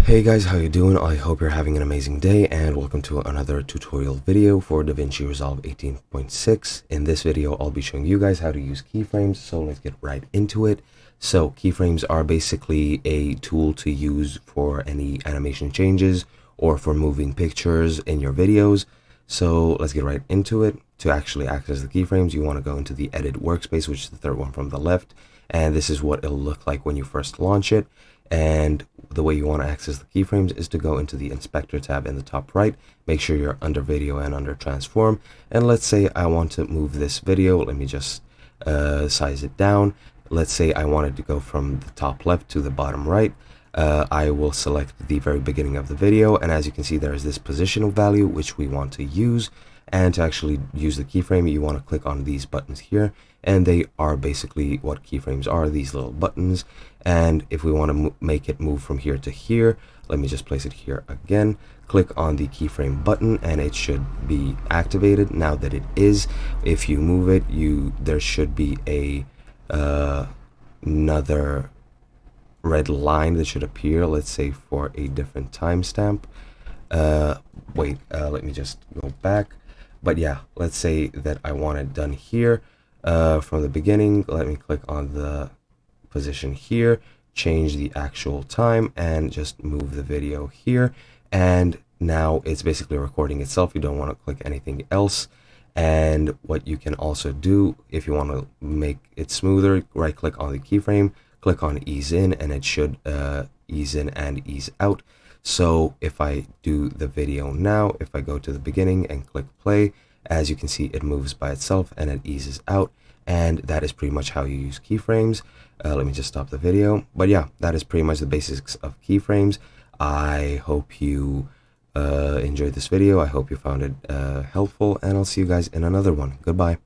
Hey guys, how you doing? I hope you're having an amazing day and welcome to another tutorial video for Davinci Resolve 18.6. In this video, I'll be showing you guys how to use keyframes, so let's get right into it. So keyframes are basically a tool to use for any animation changes or for moving pictures in your videos. So let's get right into it. To actually access the keyframes, you want to go into the edit workspace, which is the third one from the left, and this is what it'll look like when you first launch it. And the way you want to access the keyframes is to go into the inspector tab in the top right. Make sure you're under video and under transform, and let's say I want to move this video. Let me just size it down. Let's say I wanted to go from the top left to the bottom right. I will select the very beginning of the video, and as you can see, there is this positional value which we want to use. And to actually use the keyframe, you want to click on these buttons here, and they are basically what keyframes are, these little buttons. And if we want to make it move from here to here, let me just place it here again. Click on the keyframe button and it should be activated. Now that it is, if you move it, there should be a another red line that should appear, let's say for a different timestamp. Let me just go back. But yeah, let's say that I want it done here from the beginning. Let me click on the position here, change the actual time, and just move the video here. And now it's basically recording itself. You don't want to click anything else. And what you can also do, if you want to make it smoother, right click on the keyframe, click on ease in, and it should ease in and ease out. So if I do the video now, if I go to the beginning and click play, as you can see, it moves by itself and it eases out. And that is pretty much how you use keyframes. Let me just stop the video. But yeah, that is pretty much the basics of keyframes. I hope you enjoyed this video. I hope you found it helpful, and I'll see you guys in another one. Goodbye.